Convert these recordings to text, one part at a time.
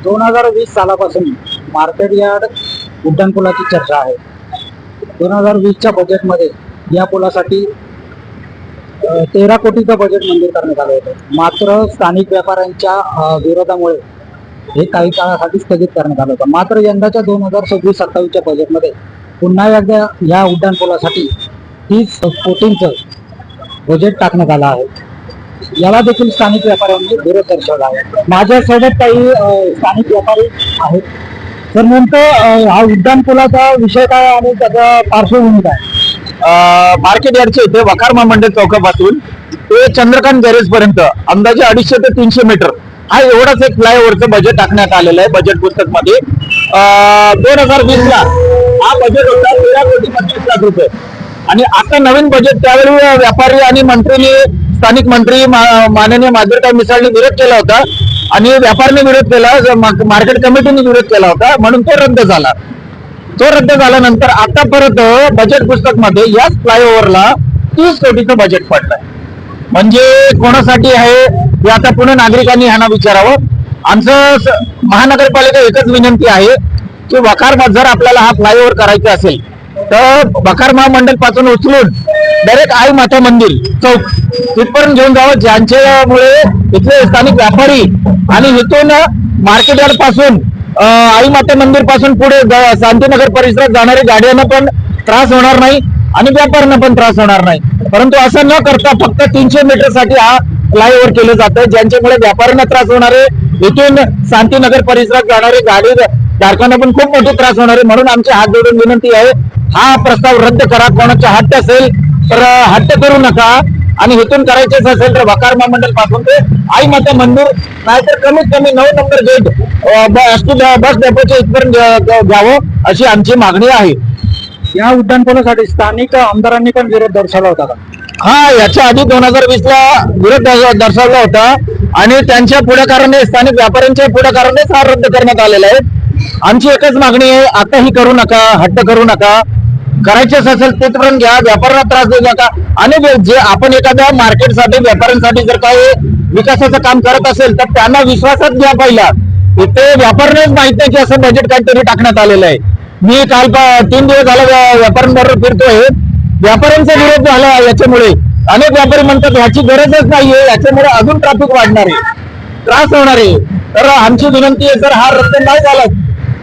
2020 सालापासून market yard उड्डाणपुलाची चर्चा आहे. 2020च्या बजेटमध्ये या पुलासाठी 13 कोटीचं बजेट मंजूर करण्यात आलं होतं. मात्र स्थानिक व्यापाऱ्यांच्या विरोधामुळे हे काही काळासाठी स्थगित करण्यात आलं होतं. मात्र यंदाच्या 2026-27च्या बजेटमध्ये पुन्हा एकदा या उड्डाणपुलासाठी 30 कोटींचं बजेट टाकण्यात आलं आहे. याला देखील स्थानिक व्यापाऱ्यांनी विरोध दर्शवला आहे. माझ्यासोबत काही स्थानिक व्यापारी आहेत. तर नेमकं हा उड्डाणपुलाचा विषय काय आणि त्याचा पार्श्वभूमी काय? मार्केट यार्डच्या इथे वखार महामंडळ चौकापासून ते चंद्रकांत गॅरेज पर्यंत अंदाजे 250 ते 300 मीटर हा एवढाच एक फ्लायओव्हरचं बजेट टाकण्यात आलेलं आहे बजेट पुस्तक मध्ये. 2020 ला हा बजेट होता 13 कोटी 25 लाख रुपये आणि आता नवीन बजेट त्यावेळी व्यापारी आणि मंत्र्यांनी स्थानिक मंत्री माननीय माधुरकाय मिसाळने विरोध केला होता आणि व्यापाऱ्यांनी विरोध केला, मार्केट कमिटीने विरोध केला होता, म्हणून तो रद्द झाला. तो रद्द झाल्यानंतर आता परत बजेट पुस्तक मध्ये याच फ्लायओव्हरला 30 कोटीचं बजेट पडलंय. म्हणजे कोणासाठी आहे हे आता पुणे नागरिकांनी ह्यांना विचारावं. आमचं महानगरपालिका एकच विनंती आहे की वखार जर आपल्याला हा फ्लायओव्हर करायचा असेल तर वखार महामंडळ पासून उचलून डायरेक्ट आई माता मंदिर चौक तिथपर्यंत घेऊन जावं, ज्यांच्यामुळे इथले स्थानिक व्यापारी आणि इथून मार्केट यार्ड पासून आई माता मंदिर पासून पुढे शांतीनगर परिसरात जाणाऱ्या गाड्यांना पण त्रास होणार नाही आणि व्यापाऱ्यांना पण त्रास होणार नाही. परंतु असं न करता फक्त 300 मीटर साठी हा फ्लायओव्हर केलं जातं, ज्यांच्यामुळे व्यापाऱ्यांना त्रास होणार आहे, इथून शांतीनगर परिसरात जाणारे गाडी धारकांना पण खूप मोठे त्रास होणार आहे. म्हणून आमची हात जोडून विनंती आहे, हा प्रस्ताव रद्द करा. कोणाचा हट्ट असेल तर हट्ट करू नका आणि इथून करायचेच असेल तर वखार महामंडळ पासून ते आई माता मंदिर नाहीतर कमीत कमी 9 नंबर गेट बस डेपोच्या इथपर्यंत घ्यावं अशी आमची मागणी आहे. या उड्डाणपुलासाठी स्थानिक आमदारांनी पण विरोध दर्शवला होता का? हा, याच्या आधी 2020 ला विरोध दर्शवला होता आणि त्यांच्या पुढाकाराने स्थानिक व्यापाऱ्यांच्या पुढाकारानेच हा रद्द करण्यात आलेला आहे. आमची एकच मागणी आहे, आताही करू नका, हट्ट करू नका, करायचेच असेल तिथपर्यंत घ्या, व्यापाऱ्यांना त्रास देऊ नका. आणि जे आपण एखाद्या मार्केटसाठी व्यापाऱ्यांसाठी जर काही विकासाचं काम करत असेल तर त्यांना विश्वासात घ्या. पहिला इथे व्यापाऱ्यांनाच माहित नाही की असं बजेट काहीतरी टाकण्यात आलेलं आहे. मी काल 3 दिवस झाला व्यापाऱ्यांबरोबर फिरतोय. व्यापाऱ्यांचा विरोध झाला याच्यामुळे. अनेक व्यापारी म्हणतात ह्याची गरजच नाहीये, याच्यामुळे अजून ट्रॅफिक वाढणार आहे, त्रास होणार आहे. तर आमची विनंती आहे, जर हा रद्द नाही झाला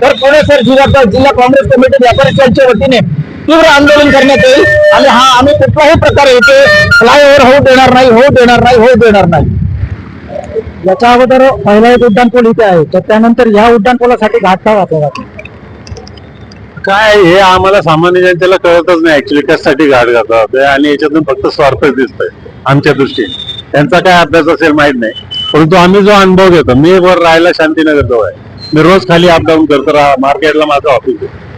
तर पुणे शहर जिल्हा काँग्रेस कमिटी व्यापारी सेलच्या वतीने तीव्र आंदोलन करण्यात येईल आणि हा आम्ही कुठल्याही प्रकारे इथे फ्लायओव्हर होऊ देणार नाही, होऊ देणार नाही, होऊ देणार नाही. याच्या अगोदर पहिला एक उड्डाणपूल इथे आहे, तर त्यानंतर या उड्डाणपुलासाठी घाट का घातला जातो? काय हे आम्हाला सामान्य जनतेला कळतच नाही ऍक्च्युली कशासाठी घाट घातला जातोय आणि याच्यातून फक्त स्वार्थ दिसतोय आमच्या दृष्टीने. त्यांचा काय अभ्यास असेल माहित नाही, परंतु आम्ही जो अनुभव घेतो, मी वर राहायला शांतीनगर जवळ आहे, मी रोज खाली अपडाऊन करतो, मार्केटला माझं ऑफिस आहे.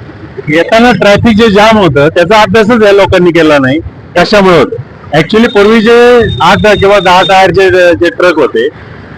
येताना ट्रॅफिक जे जाम होतं त्याचा अभ्यासच या लोकांनी केला नाही. कशामुळे होतं? ऍक्च्युली पूर्वी जे 8 किंवा 10 टायरचे जे ट्रक होते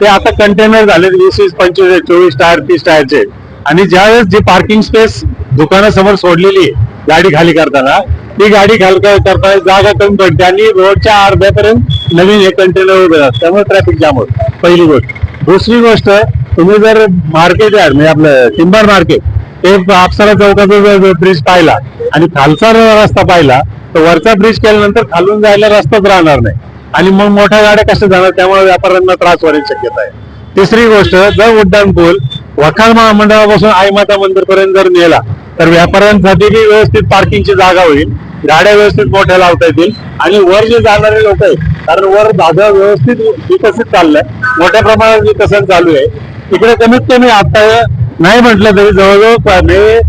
ते आता कंटेनर झाले 20, 25, 24 टायर 30 टायरचे. आणि ज्यावेळेस जी पार्किंग स्पेस दुकानासमोर सोडलेली आहे गाडी खाली करताना, ती गाडी खाली करताना जागा कमी पडते आणि रोडच्या अर्ध्यापर्यंत नवीन हे कंटेनर उभे राहतात, त्यामुळे ट्रॅफिक जाम होतं. पहिली गोष्ट. दुसरी गोष्ट, तुम्ही जर मार्केट यार्ड म्हणजे आपलं टिंबर मार्केट ते अप्सरा चौकाचा जर ब्रिज पाहिला आणि खालचा रस्ता पाहिला तर वरचा ब्रिज केल्यानंतर खालून जायला रस्ताच राहणार नाही आणि मग मोठ्या गाड्या कशा जाणार, त्यामुळे व्यापाऱ्यांना त्रास होण्याची शक्यता आहे. तिसरी गोष्ट, जर उड्डाणपूल वखार महामंडळापासून आई माता मंदिर पर्यंत जर नेला तर व्यापाऱ्यांसाठी बी व्यवस्थित पार्किंगची जागा होईल, गाड्या व्यवस्थित मोठ्या लावता येतील आणि वर जे जाणारे लोक आहेत, कारण वर दादा व्यवस्थित विकसित चाललंय, मोठ्या प्रमाणात विकसन चालू आहे. तिकडे कमीत कमी आता नाही म्हटलं तरी जवळजवळ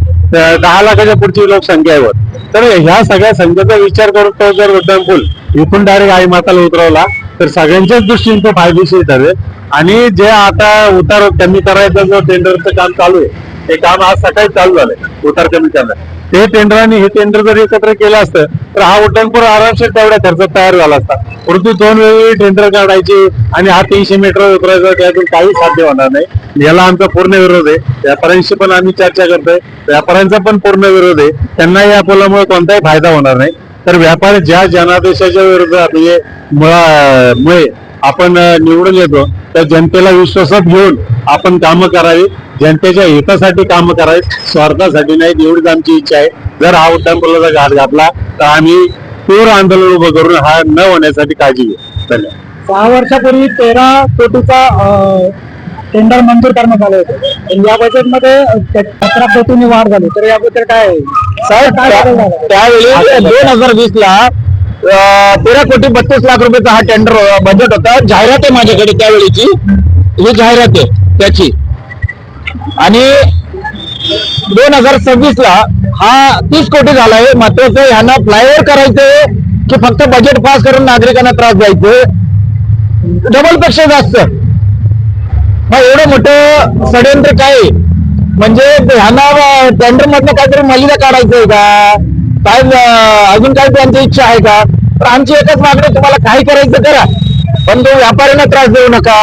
10 लाखाच्या पुढची लोकसंख्या आहे वर. तर ह्या सगळ्या संख्येचा विचार करून तो जर उड्डाणपूल इथून डायरेक्ट आई माताला उतरवला तर सगळ्यांच्याच दृष्टीने तो फायदेशीर ठरेल. आणि जे आता उतार कमी करायचं जो टेंडरचं काम चालू आहे ते काम आज सकाळी चालू झालंय उतार कमी करणार. ते टेंडर आणि हे टेंडर जर एकत्र केलं असतं तर हा उड्डाणपूल आरामशीर तेवढ्या खर्चात तयार झाला असता. परंतु 2 वेगवेगळी टेंडर काढायची आणि हा 300 मीटर उतरायचं, त्यातून काही साध्य होणार नाही. याला आमचा पूर्ण विरोध आहे. व्यापाऱ्यांशी पण आम्ही चर्चा करतोय, व्यापाऱ्यांचा पण पूर्ण विरोध आहे. त्यांना या पुलामुळे कोणताही फायदा होणार नाही. तर व्यापारी ज्या जनादेशाच्या विरोधात म्हणजे मुळे आपण निवडून येतो तर जनतेला विश्वासात घेऊन आपण कामं करावी, जनतेच्या हितासाठी कामं करावी, स्वार्थासाठी नाही, एवढीच आमची इच्छा आहे. जर हा उड्डाणपुलाचा घाट घातला तर आम्ही तीव्र आंदोलन उभं करून हा न होण्यासाठी काळजी घेऊ. धन्यवाद. 6 वर्षापूर्वी 13 कोटीचा टेंडर मंजूर करण्यात आले होते. पण या बजेटमध्ये 17 कोटींनी वाढ झाली, तर याबद्दल काय आहे? साहेब काय बदल झाला? त्यावेळी 2020 ला 13 कोटी 32 लाख रुपयाचा हा टेंडर बजेट होता. जाहिरात आहे माझ्याकडे त्यावेळीची, ही जाहिरात आहे त्याची. आणि 2026 ला हा 30 कोटी झाला आहे. महत्वाचं ह्यांना फ्लायओव्हर करायचंय की फक्त बजेट पास करून नागरिकांना त्रास द्यायचे, डबल पेक्षा जास्त. मग एवढं मोठं षडयंत्र काय आहे? म्हणजे ह्यांना टेंडर मधनं काहीतरी मलिदा काढायचंय का काय? अजून काय त्यांची इच्छा आहे का? तर आमची एकच मागणी, तुम्हाला काही करायचं करा, पण तो व्यापाऱ्यांना त्रास देऊ नका,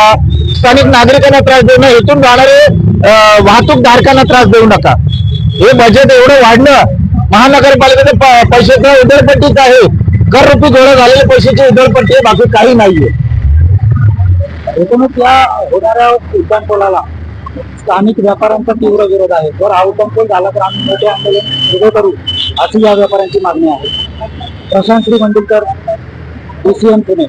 स्थानिक नागरिकांना त्रास देऊ नका, इथून जाणारे वाहतूकधारकांना त्रास देऊ नका. हे बजेट एवढं वाढणं महानगरपालिकेचे पैशाचं उधळपट्टीच आहे. कर रुपी गोळा झालेल्या पैशाची उधळपट्टी आहे, बाकी काही नाहीये. एकूणच या होणाऱ्या उड्डाणपुलाला स्थानिक व्यापाऱ्यांचा तीव्र विरोध आहे. जर हा उड्डाणपूल झाला तर आम्ही मोठे आंदोलन उभे करू, अशी या व्यापाऱ्यांची मागणी आहे. प्रशांत श्री मंडुलकर, DCN पुणे.